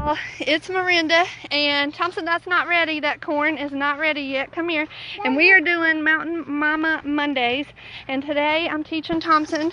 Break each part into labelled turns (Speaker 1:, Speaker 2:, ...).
Speaker 1: y'all, it's Miranda, and Thompson, that's not ready. That corn is not ready yet. Come here. And we are doing Mountain Mama Mondays, and today I'm teaching Thompson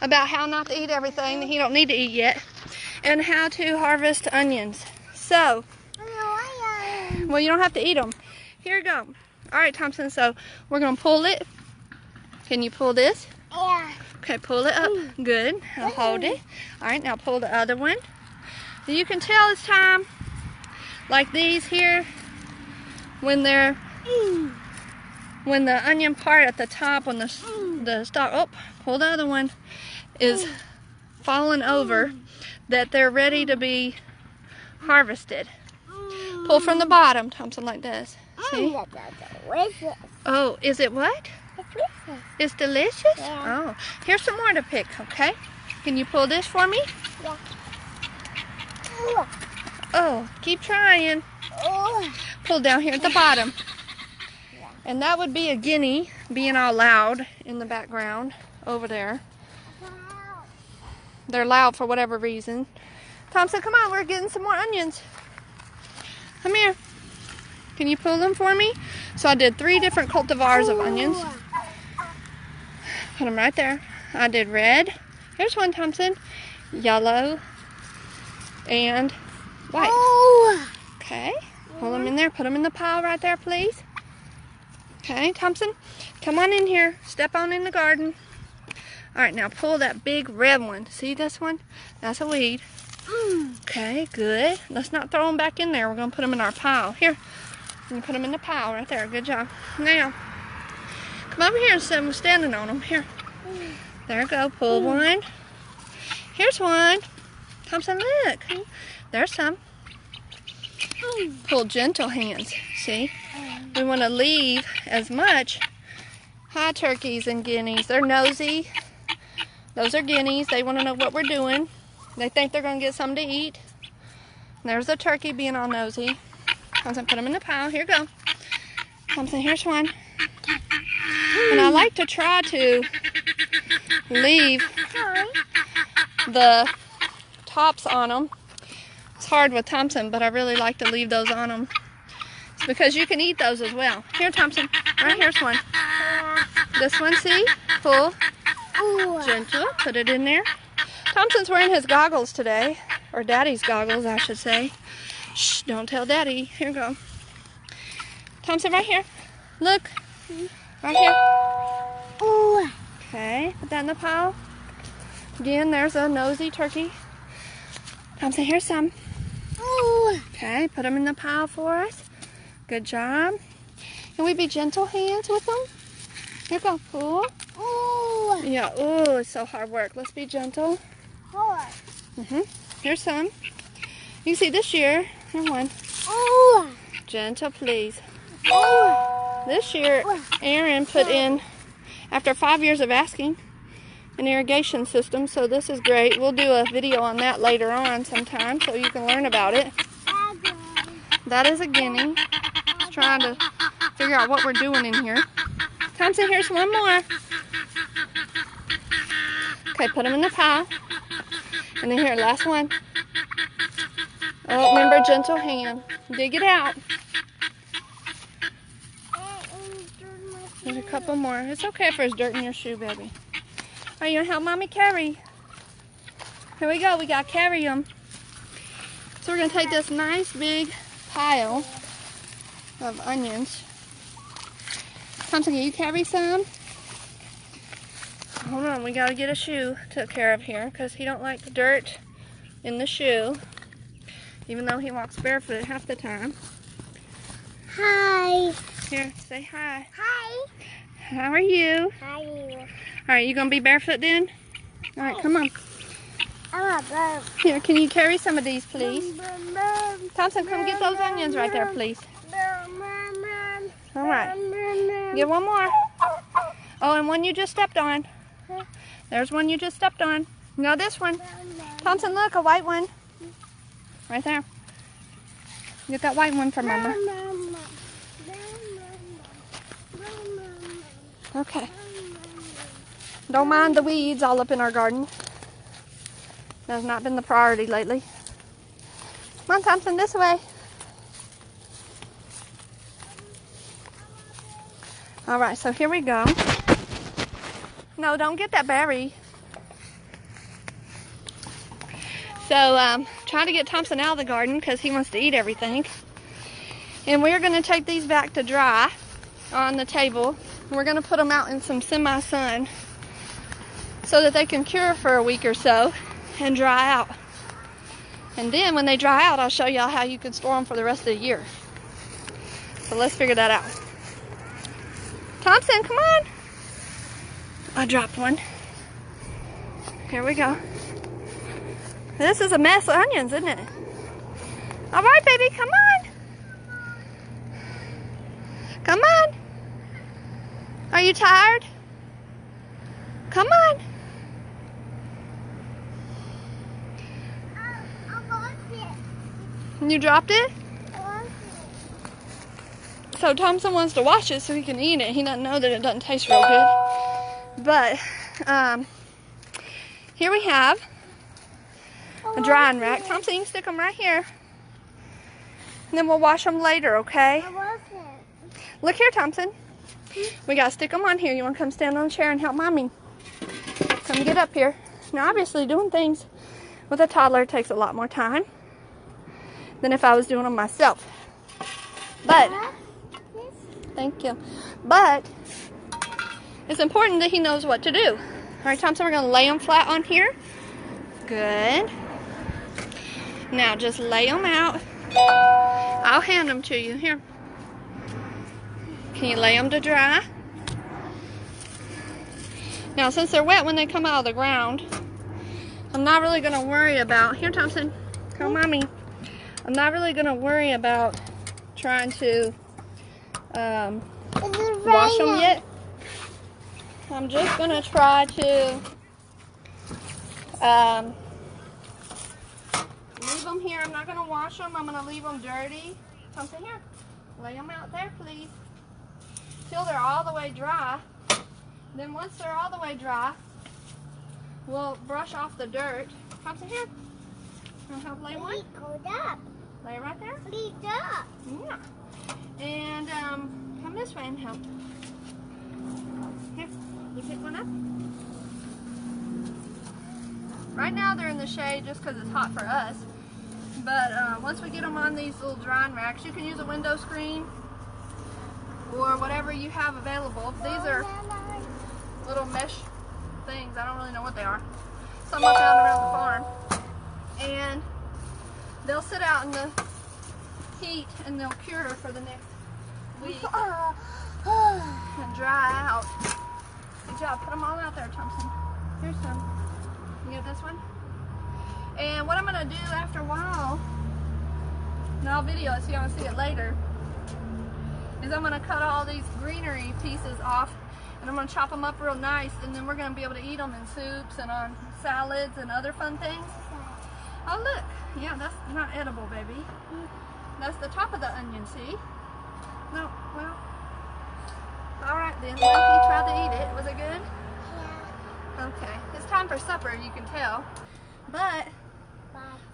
Speaker 1: about how not to eat everything that he don't need to eat yet, and how to harvest onions. So, well, you don't have to eat them. Here you go. All right, Thompson, so we're going to pull it. Can you pull this?
Speaker 2: Yeah.
Speaker 1: Okay, pull it up. Good. I'll hold it. All right, now pull the other one. You can tell it's time, like these here, when the onion part at the top, when the stalk, oh, pull the other one, is falling over, that they're ready to be harvested. Pull from the bottom, Thompson, like this. See? Oh, is it what? It's delicious?
Speaker 2: Yeah.
Speaker 1: Oh, here's some more to pick, okay? Can you pull this for me?
Speaker 2: Yeah.
Speaker 1: Oh, keep trying. Pull down here at the bottom. And that would be a guinea being all loud in the background over there. They're loud for whatever reason. Thompson, come on, we're getting some more onions. Come here. Can you pull them for me? So I did 3 different cultivars of onions. Put them right there. I did red. Here's one, Thompson. Yellow. And white. Okay. Pull them in there. Put them in the pile right there, please. Okay, Thompson, come on in here. Step on in the garden. All right, now pull that big red one. See this one? That's a weed. Okay, good. Let's not throw them back in there. We're going to put them in our pile. Here. I'm going to put them in the pile right there. Good job. Now, come over here instead of standing on them. Here. There we go. Pull one. Here's one. Thompson, look. There's some. Pull gentle hands. See? We want to leave as much. Hi, turkeys and guineas. They're nosy. Those are guineas. They want to know what we're doing. They think they're going to get something to eat. There's a turkey being all nosy. Thompson, put them in the pile. Here you go. Thompson, here's one. And I like to try to leave the tops on them. It's hard with Thompson, but I really like to leave those on them. It's because you can eat those as well. Here, Thompson. Right here's one. This one, see? Pull. Gentle. Put it in there. Thompson's wearing his goggles today. Or Daddy's goggles, I should say. Shh, don't tell Daddy. Here you go. Thompson, right here. Look. Right here. Okay, put that in the pile. Again, there's a nosy turkey. Thompson, here's some. Okay, put them in the pile for us. Good job. Can we be gentle hands with them? Here you go. Pull. Yeah, ooh, it's so hard work. Let's be gentle. Here's some. You can see this year. Here's one. Gentle, please. This year, Aaron put in, after 5 years of asking, an irrigation system, so this is great. We'll do a video on that later on sometime so you can learn about it. That is a guinea. Just trying to figure out what we're doing in here. Thompson, here's one more. Okay, put them in the pile. And then here, last one. Oh, remember, gentle hand. Dig it out. There's a couple more. It's okay if there's dirt in your shoe, baby. Are you going to help Mommy carry? Here we go. We got to carry them. So we're going to take this nice big pile of onions. Thompson, can you carry some? Hold on. We got to get a shoe took care of here because he don't like the dirt in the shoe. Even though he walks barefoot half the time.
Speaker 2: Hi.
Speaker 1: Here, say hi.
Speaker 2: Hi.
Speaker 1: How are you?
Speaker 2: Hi.
Speaker 1: Alright, you gonna be barefoot then? Alright, come on.
Speaker 2: I'm a bird.
Speaker 1: Here, can you carry some of these, please? Thompson, come get those onions right there, please. Alright. Get one more. Oh, and one you just stepped on. There's one you just stepped on. No, this one. Thompson, look, a white one. Right there. Get that white one for Mama. Okay. Don't mind the weeds all up in our garden. That's not been the priority lately. Come on, Thompson, this way. All right, so here we go. No, don't get that berry. So, trying to get Thompson out of the garden because he wants to eat everything. And we're going to take these back to dry on the table. We're going to put them out in some semi-sun so that they can cure for a week or so and dry out. And then when they dry out, I'll show y'all how you can store them for the rest of the year. So let's figure that out. Thompson, come on. I dropped one. Here we go. This is a mess of onions, isn't it? All right, baby, come on. Come on. Are you tired? Come on.
Speaker 2: I lost it.
Speaker 1: You dropped it?
Speaker 2: I lost it.
Speaker 1: So Thompson wants to wash it so he can eat it. He doesn't know that it doesn't taste real good. But here we have a drying rack. Thompson, you can stick them right here. And then we'll wash them later, okay?
Speaker 2: I lost it.
Speaker 1: Look here, Thompson. We gotta stick them on here. You wanna come stand on the chair and help Mommy? Come get up here. Now, obviously, doing things with a toddler takes a lot more time than if I was doing them myself. But, thank you. But, it's important that he knows what to do. All right, Thompson, we're gonna lay them flat on here. Good. Now, just lay them out. I'll hand them to you. Here. Can you lay them to dry? Now, since they're wet when they come out of the ground, I'm not really going to worry about... Here, Thompson. Come, Mommy. I'm not really going to worry about trying to wash them yet. I'm just going to try to leave them here. I'm not going to wash them. I'm going to leave them dirty. Thompson, here. Lay them out there, please. Till they're all the way dry. Then once they're all the way dry, we'll brush off the dirt. Thompson, here. I'll help lay one. Lay it right there. Yeah. And come this way and help. Here, you pick one up. Right now they're in the shade just because it's hot for us. But once we get them on these little drying racks, you can use a window screen or whatever you have available. These are little mesh things. I don't really know what they are. Some I found around the farm. And they'll sit out in the heat and they'll cure for the next week and dry out. Good job. Put them all out there, Thompson. Here's some. You get this one? And what I'm going to do after a while, and I'll video it so y'all can see it later, is I'm going to cut all these greenery pieces off and I'm going to chop them up real nice, and then we're going to be able to eat them in soups and on salads and other fun things. Oh look, yeah, that's not edible, baby. That's the top of the onion, see? No, well, alright then, well, he tried to eat it. Was it good? Yeah. Okay, it's time for supper, you can tell. But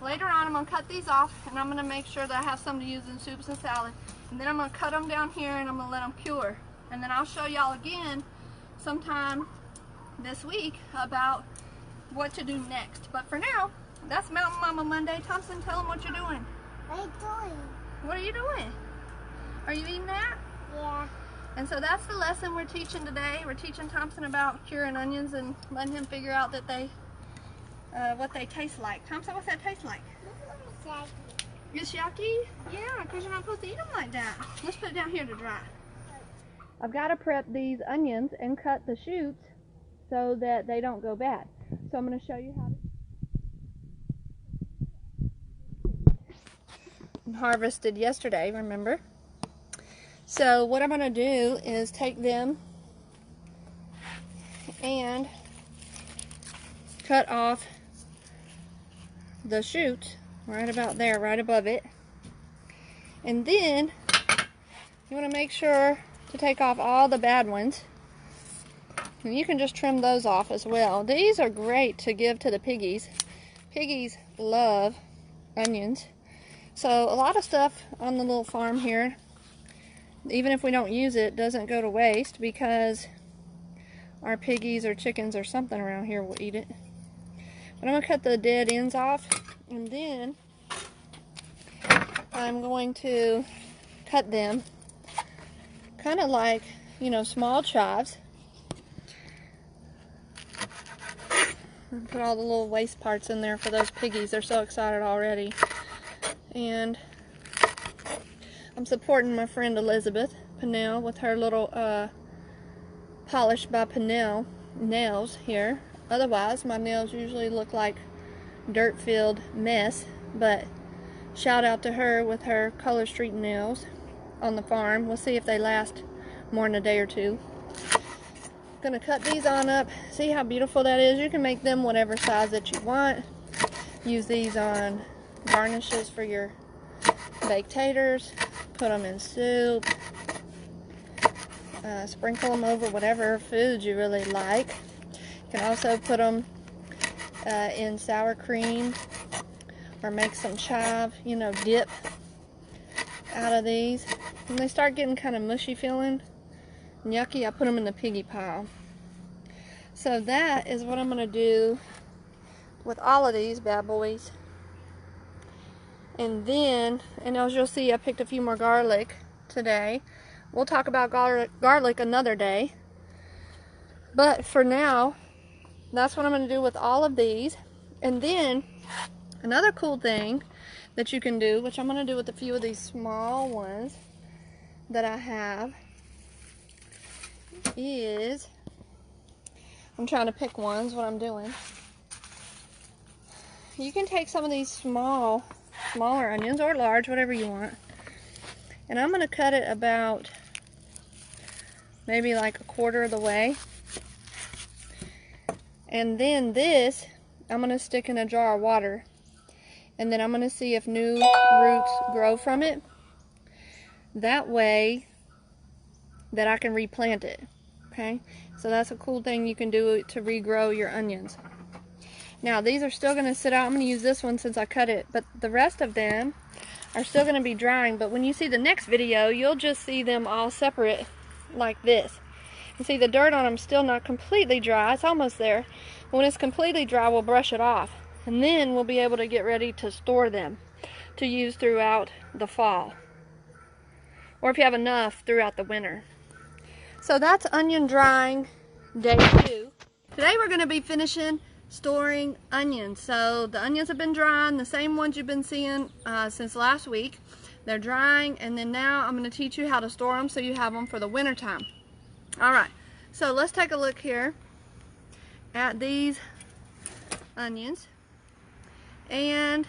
Speaker 1: later on I'm going to cut these off and I'm going to make sure that I have some to use in soups and salad. And then I'm going to cut them down here and I'm going to let them cure. And then I'll show y'all again sometime this week about what to do next. But for now, that's Mountain Mama Monday. Thompson, tell them what you're doing.
Speaker 2: What are you doing?
Speaker 1: What are you doing? Are you eating that?
Speaker 2: Yeah.
Speaker 1: And so that's the lesson we're teaching today. We're teaching Thompson about curing onions and letting him figure out that they what they taste like. Thompson, what's that taste like? It's yucky? Yeah, because you're not supposed to eat them like that. Let's put it down here to dry. I've got to prep these onions and cut the shoots so that they don't go bad. So I'm going to show you how to... Harvested yesterday, remember? So what I'm going to do is take them and cut off the shoots right about there, right above it. And then you want to make sure to take off all the bad ones. And you can just trim those off as well. These are great to give to the piggies. Piggies love onions. So a lot of stuff on the little farm here, even if we don't use it, doesn't go to waste because our piggies or chickens or something around here will eat it. But I'm going to cut the dead ends off, and then I'm going to cut them kind of like, you know, small chives. And put all the little waste parts in there for those piggies. They're so excited already. And I'm supporting my friend Elizabeth Pannell with her little polished by Pannell nails here. Otherwise, my nails usually look like dirt-filled mess, but shout out to her with her Color Street nails on the farm. We'll see if they last more than a day or two. I'm gonna cut these on up. See how beautiful that is? You can make them whatever size that you want. Use these on garnishes for your baked taters. Put them in soup. Sprinkle them over whatever food you really like. You can also put them in sour cream or make some chive, you know, dip out of these. When they start getting kind of mushy feeling and yucky, I put them in the piggy pile. So that is what I'm going to do with all of these bad boys. And then, and as you'll see, I picked a few more garlic today. We'll talk about garlic another day. But for now, that's what I'm going to do with all of these. And then, another cool thing that you can do, which I'm going to do with a few of these small ones that I have, is, I'm trying to pick ones, what I'm doing. You can take some of these smaller onions, or large, whatever you want. And I'm going to cut it about maybe like a quarter of the way. And then this, I'm going to stick in a jar of water. And then I'm going to see if new roots grow from it. That way that I can replant it. Okay? So that's a cool thing you can do to regrow your onions. Now these are still going to sit out. I'm going to use this one since I cut it. But the rest of them are still going to be drying. But when you see the next video, you'll just see them all separate like this. You see the dirt on them still not completely dry. It's almost there. But when it's completely dry, we'll brush it off. And then we'll be able to get ready to store them to use throughout the fall. Or if you have enough, throughout the winter. So that's onion drying day 2. Today we're going to be finishing storing onions. So the onions have been drying, the same ones you've been seeing since last week. They're drying, and then now I'm going to teach you how to store them so you have them for the winter time. Alright, so let's take a look here at these onions. And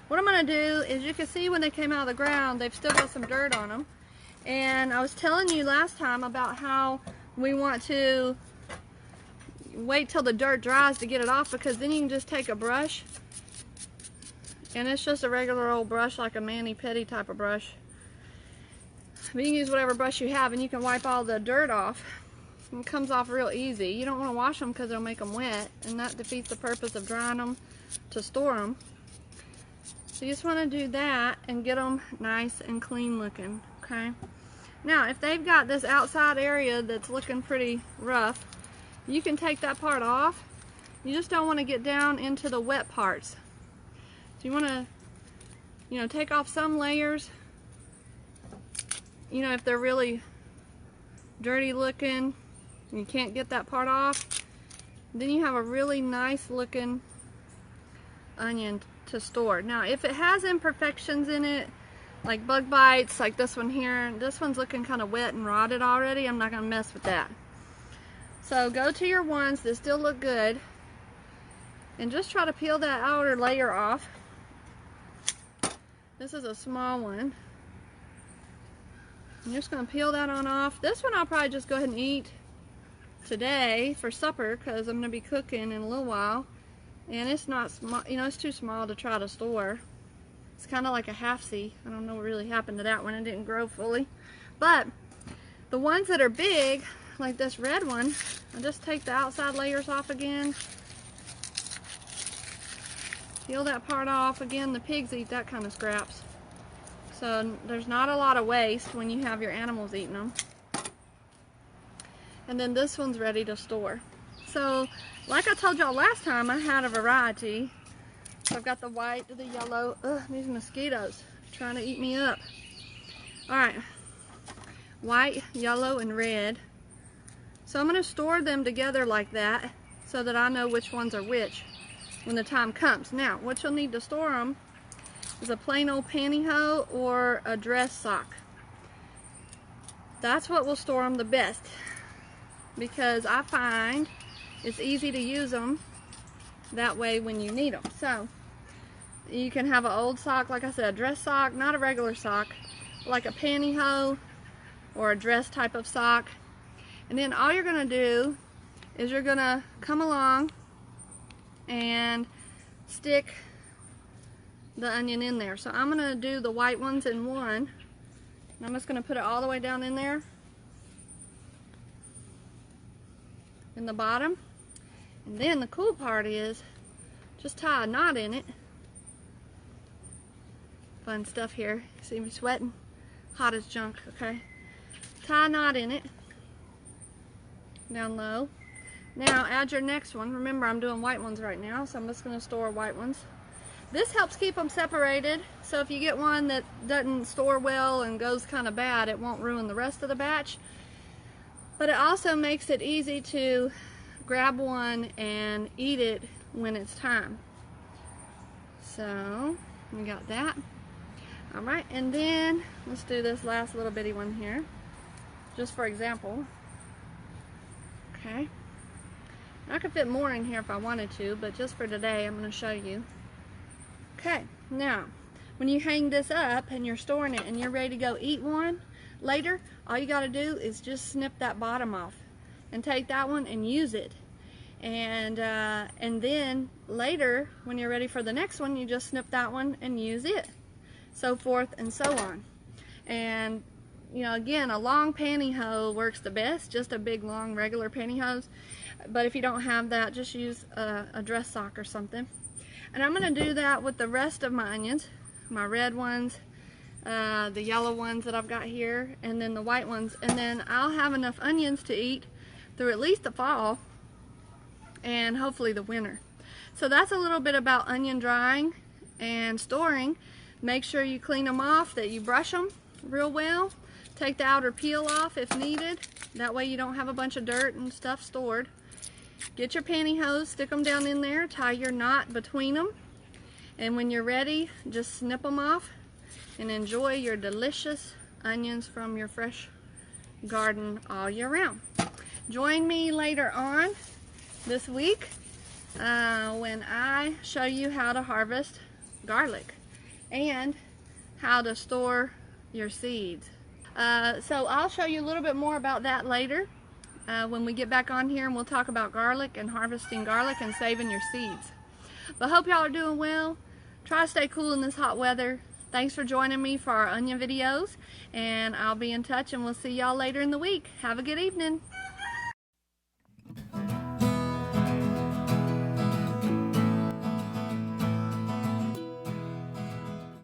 Speaker 1: what I'm going to do is, you can see when they came out of the ground, they've still got some dirt on them. And I was telling you last time about how we want to wait till the dirt dries to get it off, because then you can just take a brush, and it's just a regular old brush, like a mani-pedi type of brush. But you can use whatever brush you have, and you can wipe all the dirt off. It comes off real easy. You don't want to wash them because it'll make them wet, and that defeats the purpose of drying them to store them. So you just want to do that and get them nice and clean looking. Okay. Now, if they've got this outside area that's looking pretty rough, you can take that part off. You just don't want to get down into the wet parts. So you want to, you know, take off some layers. You know, if they're really dirty looking, and you can't get that part off, then you have a really nice looking onion to store. Now, if it has imperfections in it, like bug bites, like this one here, this one's looking kind of wet and rotted already, I'm not going to mess with that. So go to your ones that still look good, and just try to peel that outer layer off. This is a small one. I'm just going to peel that on off. This one I'll probably just go ahead and eat today for supper, because I'm going to be cooking in a little while. And it's not small, you know, it's too small to try to store. It's kind of like a half-C. I don't know what really happened to that one. It didn't grow fully. But the ones that are big, like this red one, I just take the outside layers off again. Peel that part off. Again, the pigs eat that kind of scraps. So there's not a lot of waste when you have your animals eating them. And then this one's ready to store. So, like I told y'all last time, I had a variety. So I've got the white, the yellow. Ugh, these mosquitoes trying to eat me up. Alright, white, yellow, and red. So I'm going to store them together like that so that I know which ones are which when the time comes. Now, what you'll need to store them is a plain old pantyhose or a dress sock. That's what will store them the best, because I find it's easy to use them that way when you need them. So you can have an old sock, like I said, a dress sock, not a regular sock, like a pantyhose or a dress type of sock. And then all you're going to do is you're going to come along and stick the onion in there. So I'm going to do the white ones in one, and I'm just going to put it all the way down in there in the bottom. And then the cool part is just tie a knot in it. Fun stuff here. See me sweating? Hot as junk, okay? Tie a knot in it down low. Now add your next one. Remember, I'm doing white ones right now, so I'm just going to store white ones. This helps keep them separated, so if you get one that doesn't store well and goes kind of bad, it won't ruin the rest of the batch. But it also makes it easy to grab one and eat it when it's time. So we got that. Alright, and then let's do this last little bitty one here, just for example. Okay. I could fit more in here if I wanted to, but just for today I'm going to show you. Okay, now when you hang this up and you're storing it and you're ready to go eat one later, all you got to do is just snip that bottom off and take that one and use it. And then later, when you're ready for the next one, you just snip that one and use it. So forth and so on. And you know, again, a long pantyhose works the best, just a big long regular pantyhose. But if you don't have that, just use a dress sock or something. And I'm going to do that with the rest of my onions, my red ones, the yellow ones that I've got here, and then the white ones. And then I'll have enough onions to eat through at least the fall and hopefully the winter. So that's a little bit about onion drying and storing. Make sure you clean them off, that you brush them real well. Take the outer peel off if needed. That way you don't have a bunch of dirt and stuff stored. Get your pantyhose, stick them down in there, tie your knot between them. And when you're ready, just snip them off and enjoy your delicious onions from your fresh garden all year round. Join me later on this week when I show you how to harvest garlic and how to store your seeds. So I'll show you a little bit more about that later when we get back on here, and we'll talk about garlic and harvesting garlic and saving your seeds. But hope y'all are doing well. Try to stay cool in this hot weather. Thanks for joining me for our onion videos, and I'll be in touch, and we'll see y'all later in the week. Have a good evening.